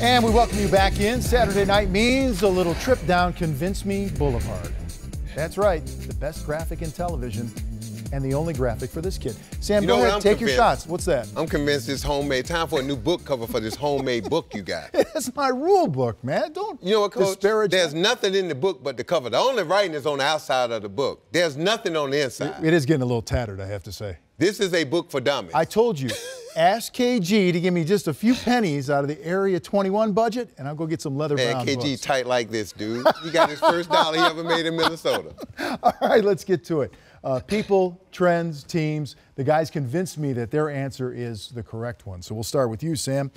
And we welcome you back in. Saturday night means a little trip down Convince Me Boulevard. That's right, the best graphic in television and the only graphic for this kid. Sam, go ahead, take your shots. What's that? I'm convinced it's homemade. Time for a new book cover for this homemade book you got. That's my rule book, man. Don't disparage. There's nothing in the book but the cover. The only writing is on the outside of the book. There's nothing on the inside. It is getting a little tattered, I have to say. This is a book for dummies. I told you, ask KG to give me just a few pennies out of the Area 21 budget, and I'll go get some leather bound books. KG tight like this, dude. He got his first dollar he ever made in Minnesota. All right, let's get to it. People, trends, teams, the guys convinced me that their answer is the correct one. So we'll start with you, Sam.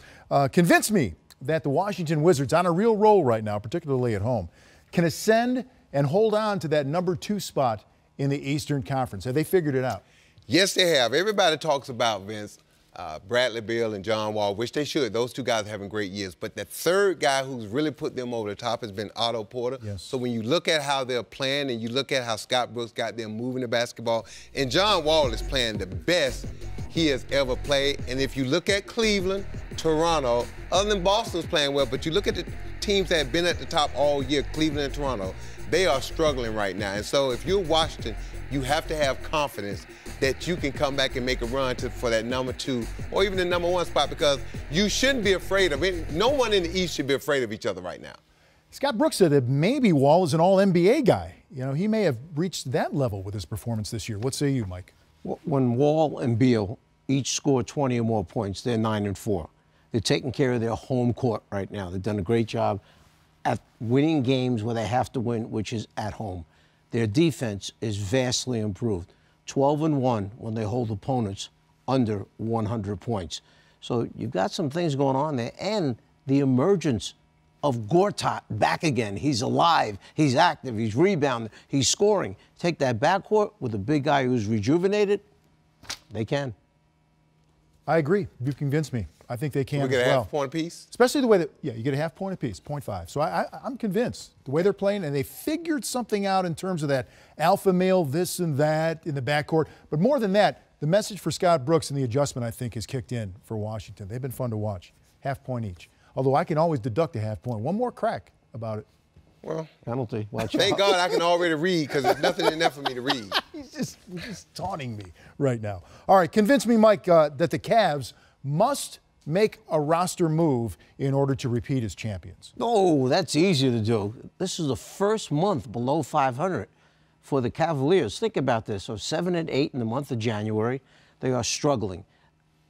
Convince me that the Washington Wizards, on a real roll right now, particularly at home, can ascend and hold on to that #2 spot in the Eastern Conference. Have they figured it out? Yes, they have. Everybody talks about Vince, Bradley Beal and John Wall, which they should. Those two guys are having great years. But the third guy who's really put them over the top has been Otto Porter. Yes. So when you look at how they're playing and you look at how Scott Brooks got them moving the basketball, and John Wall is playing the best he has ever played. And if you look at Cleveland, Toronto, other than Boston's playing well, but you look at the teams that have been at the top all year, Cleveland and Toronto, they are struggling right now. And so if you're Washington, you have to have confidence that you can come back and make a run for that #2 or even the #1 spot, because you shouldn't be afraid of it. No one in the East should be afraid of each other right now. Scott Brooks said that maybe Wall is an all-NBA guy. You know, he may have reached that level with his performance this year. What say you, Mike? When Wall and Beal each score 20 or more points, they're 9-4. They're taking care of their home court right now. They've done a great job at winning games where they have to win, which is at home. Their defense is vastly improved. 12-1 when they hold opponents under 100 points. So you've got some things going on there, and the emergence of Gortat back again. He's alive, he's active, he's rebounding, he's scoring. Take that backcourt with a big guy who's rejuvenated, they can. I agree. You've convinced me. I think they can as well. We get a half point apiece? Especially the way that, yeah, you get a half point apiece, 0.5. So I'm convinced. The way they're playing, and they figured something out in terms of that alpha male this and that in the backcourt. But more than that, the message for Scott Brooks and the adjustment, I think, has kicked in for Washington. They've been fun to watch. Half point each. Although I can always deduct a half point. One more crack about it. Well, penalty. Watch thank God I can already read, because there's nothing in there for me to read. He's just taunting me right now. All right, convince me, Mike, that the Cavs must make a roster move in order to repeat as champions. No, that's easier to do. This is the first month below 500 for the Cavaliers. Think about this. So 7-8 in the month of January. They are struggling.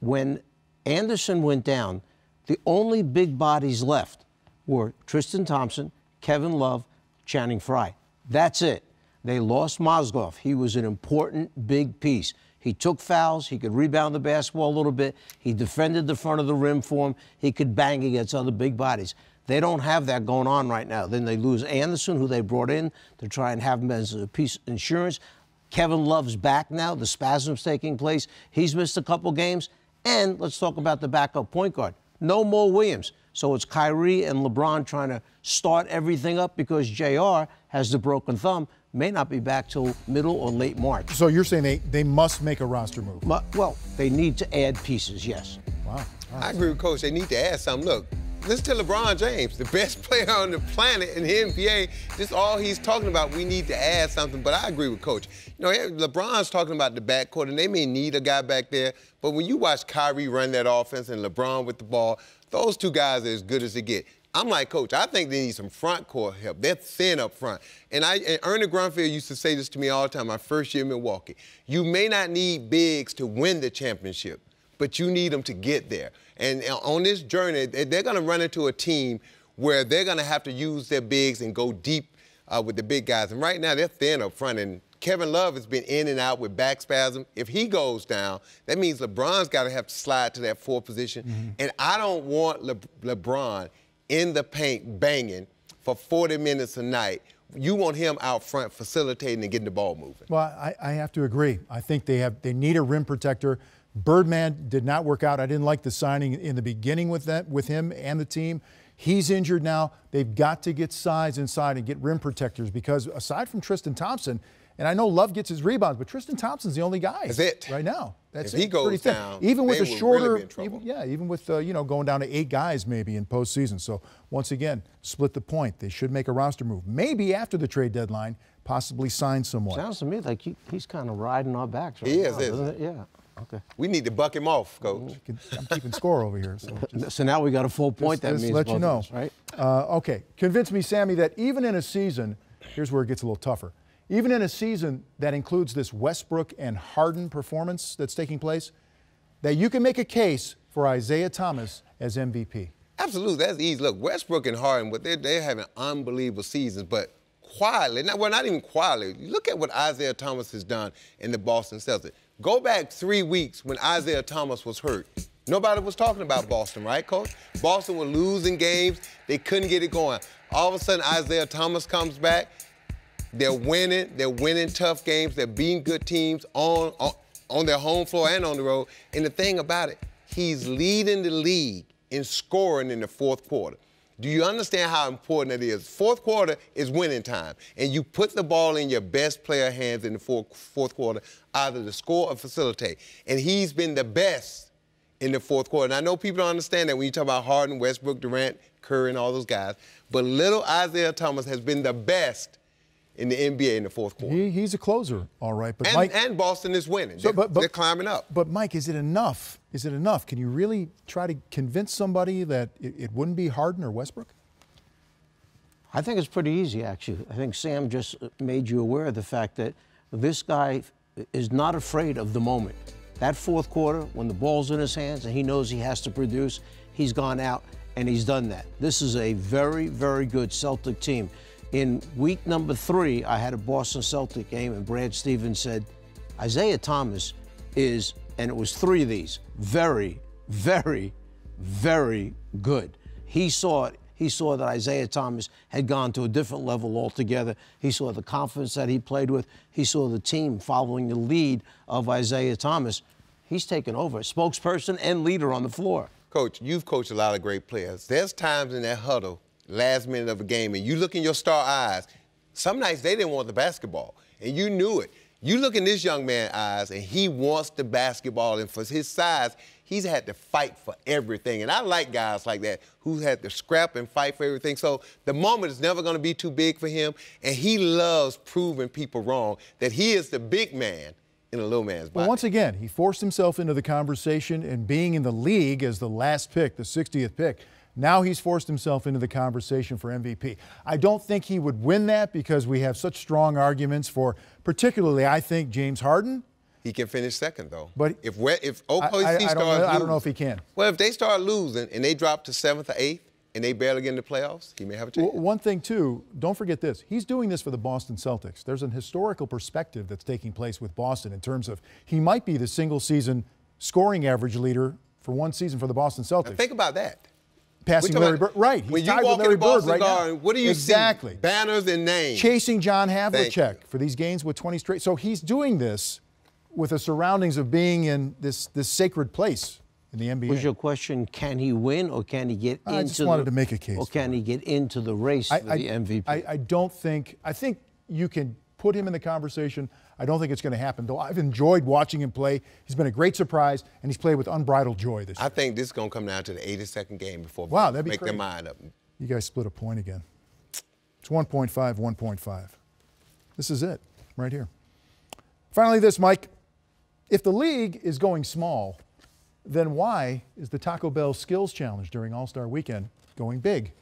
When Anderson went down, the only big bodies left were Tristan Thompson, Kevin Love, Channing Frye. That's it. They lost Mozgov. He was an important big piece. He took fouls. He could rebound the basketball a little bit. He defended the front of the rim for him. He could bang against other big bodies. They don't have that going on right now. Then they lose Anderson, who they brought in to try and have him as a piece of insurance. Kevin Love's back now. The spasm's taking place. He's missed a couple games. And let's talk about the backup point guard. No Mo Williams. So it's Kyrie and LeBron trying to start everything up because JR has the broken thumb. May not be back till middle or late March. So you're saying they must make a roster move? Well, they need to add pieces, yes. Wow. I agree with Coach. They need to add something. Look, listen to LeBron James, the best player on the planet in the NBA. This is all he's talking about. We need to add something. But I agree with Coach. You know, LeBron's talking about the backcourt, and they may need a guy back there. But when you watch Kyrie run that offense and LeBron with the ball, those two guys are as good as they get. I'm like, Coach, I think they need some front court help. They're thin up front. And Ernie Grunfeld used to say this to me all the time, my first year in Milwaukee. You may not need bigs to win the championship, but you need them to get there. And on this journey, they're going to run into a team where they're going to have to use their bigs and go deep with the big guys. And right now, they're thin up front. And Kevin Love has been in and out with back spasm. If he goes down, that means LeBron's got to have to slide to that 4th position. Mm-hmm. And I don't want LeBron in the paint banging for 40 minutes a night. You want him out front facilitating and getting the ball moving. Well, I have to agree. I think they need a rim protector. Birdman did not work out. I didn't like the signing in the beginning with him and the team. He's injured now. They've got to get size inside and get rim protectors because aside from Tristan Thompson, And I know Love gets his rebounds, but Tristan Thompson's the only guy. That's it. Right now. That's if he goes down, even with a shorter, really be in trouble. even with going down to 8 guys maybe in postseason. So once again, split the point. They should make a roster move. Maybe after the trade deadline, possibly sign someone. Sounds to me like he's kind of riding our backs right he now, is, doesn't it? Yeah. Okay. We need to buck him off, Coach. I'm keeping score over here. So now we got a full point. That means let you know, us, right? Okay. Convince me, Sammy, that even in a season, here's where it gets a little tougher. Even in a season that includes this Westbrook and Harden performance that's taking place, that you can make a case for Isaiah Thomas as MVP. Absolutely, that's easy. Look, Westbrook and Harden, they're having unbelievable seasons, but quietly, not even quietly, look at what Isaiah Thomas has done in the Boston Celtics. Go back 3 weeks when Isaiah Thomas was hurt. Nobody was talking about Boston, right, Coach? Boston was losing games. They couldn't get it going. All of a sudden, Isaiah Thomas comes back. They're winning. They're winning tough games. They're beating good teams on their home floor and on the road. And the thing about it, he's leading the league in scoring in the fourth quarter. Do you understand how important it is? Fourth quarter is winning time, and you put the ball in your best player hands in the fourth quarter, either to score or facilitate. And he's been the best in the fourth quarter. And I know people don't understand that when you talk about Harden, Westbrook, Durant, Curry, and all those guys, but little Isaiah Thomas has been the best in the NBA in the fourth quarter. He's a closer, all right. But and Boston is winning. So, they're climbing up. But, Mike, is it enough? Is it enough? Can you really try to convince somebody that it wouldn't be Harden or Westbrook? I think it's pretty easy, actually. I think Sam just made you aware of the fact that this guy is not afraid of the moment. That fourth quarter, when the ball's in his hands and he knows he has to produce, he's gone out and he's done that. This is a very, very good Celtic team. In week number 3, I had a Boston Celtic game, and Brad Stevens said, Isaiah Thomas is, and it was 3 of these, very, very, very good. He saw it. He saw that Isaiah Thomas had gone to a different level altogether. He saw the confidence that he played with. He saw the team following the lead of Isaiah Thomas. He's taken over, spokesperson and leader on the floor. Coach, you've coached a lot of great players. There's times in that huddle, last minute of a game, and you look in your star eyes. Some nights they didn't want the basketball, and you knew it. You look in this young man's eyes, and he wants the basketball, and for his size, he's had to fight for everything. And I like guys like that who had to scrap and fight for everything. So the moment is never going to be too big for him, and he loves proving people wrong, that he is the big man in a little man's body. Well, once again, he forced himself into the conversation, and being in the league as the last pick, the 60th pick, now he's forced himself into the conversation for MVP. I don't think he would win that because we have such strong arguments for, particularly, I think, James Harden. He can finish second, though. But if OKC starts losing, I don't know if he can. Well, if they start losing and they drop to 7th or 8th and they barely get in the playoffs, he may have a chance. One thing, too, don't forget this. He's doing this for the Boston Celtics. There's an historical perspective that's taking place with Boston in terms of he might be the single-season scoring average leader for one season for the Boston Celtics. Now think about that. Passing Larry Bird. Right. When you walk in the Boston Garden, what do you see? Banners and names. Chasing John Havlicek for these games with 20 straight. So he's doing this with the surroundings of being in this sacred place in the NBA. Was your question, can he win or can he get into I just wanted to make a case. Or can he get into the race for the MVP? I think you can put him in the conversation. I don't think it's going to happen, though. I've enjoyed watching him play. He's been a great surprise, and he's played with unbridled joy this year. I think this is going to come down to the 82nd game before that'd be make crazy. their mind up. You guys split a point again. It's 1.5, 1.5. This is it right here. Finally, this, Mike. If the league is going small, then why is the Taco Bell Skills Challenge during All-Star Weekend going big?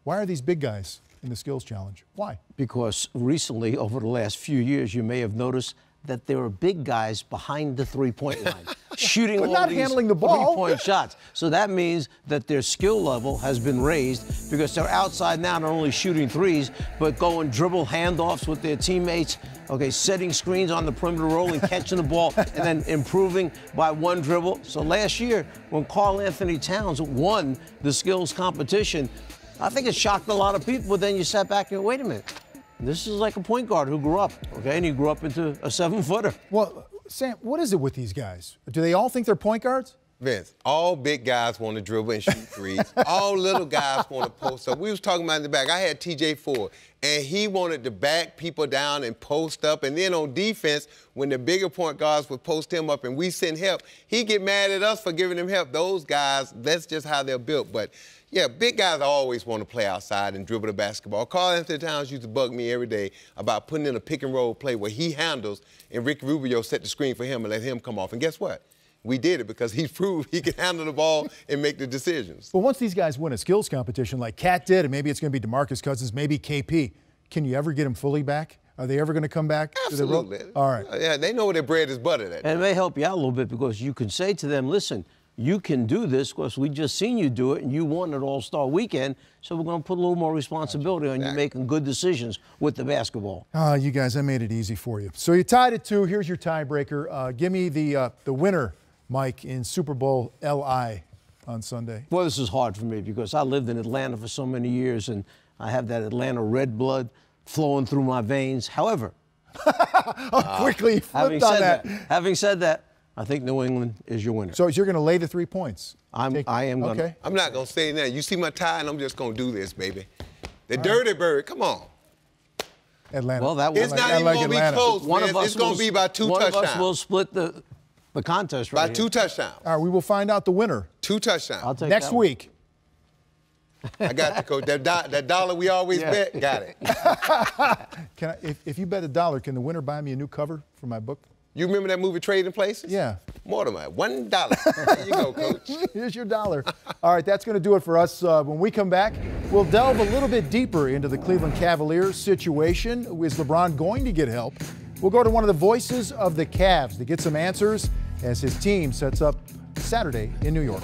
Why are these big guys in the Skills Challenge? Why? Because recently, over the last few years, you may have noticed that there are big guys behind the three-point line, shooting all not these handling the ball. three-point shots. So that means that their skill level has been raised because they're outside now not only shooting threes, but going dribble handoffs with their teammates, setting screens on the perimeter roll and catching the ball, and then improving by one dribble. So last year, when Karl Anthony Towns won the skills competition, I think it shocked a lot of people, but then you sat back and wait a minute. This is like a point guard who grew up, and he grew up into a 7-footer. Well, Sam, what is it with these guys? Do they all think they're point guards? Vince, all big guys want to dribble and shoot threes. All little guys want to post up. We was talking about in the back. I had TJ Ford, and he wanted to back people down and post up. And then on defense, when the bigger point guards would post him up and we send help, he get mad at us for giving him help. Those guys, that's just how they're built. But, yeah, big guys always want to play outside and dribble the basketball. Karl-Anthony Towns used to bug me every day about putting in a pick-and-roll play where he handles and Ricky Rubio set the screen for him and let him come off. And guess what? We did it because he proved he could handle the ball and make the decisions. But once these guys win a skills competition like Cat did, and maybe it's going to be DeMarcus Cousins, maybe KP, can you ever get them fully back? Are they ever going to come back? Absolutely. To the All right. Yeah, they know where their bread is buttered at. And it may help you out a little bit because you can say to them, listen, you can do this because we just seen you do it and you won at All-Star Weekend, so we're going to put a little more responsibility on you making good decisions with the basketball. You guys, I made it easy for you. So you tied at 2. Here's your tiebreaker. Give me the winner, Mike, in Super Bowl LI on Sunday. Well, this is hard for me because I lived in Atlanta for so many years and I have that Atlanta red blood flowing through my veins. However, quickly flipped on that. Having said that, I think New England is your winner. So you're going to lay the 3 points? I am going to. Okay. I'm not going to say that. You see my tie, and I'm just going to do this, baby. The dirty bird, come on. Atlanta. Well, that It's not even going to be close, man. It's going to be by 2 touchdowns. One of us will split the contest right By 2 touchdowns. All right, we will find out the winner 2 touchdowns. I'll take next that week. I got the coach. That dollar we always bet, got it. Can I, if you bet $1, can the winner buy me a new cover for my book? You remember that movie Trading Places? Yeah. More than that. $1. There you go, coach. Here's your $1. All right, that's going to do it for us. When we come back, we'll delve a little bit deeper into the Cleveland Cavaliers situation. Is LeBron going to get help? We'll go to one of the voices of the Cavs to get some answers as his team sets up Saturday in New York.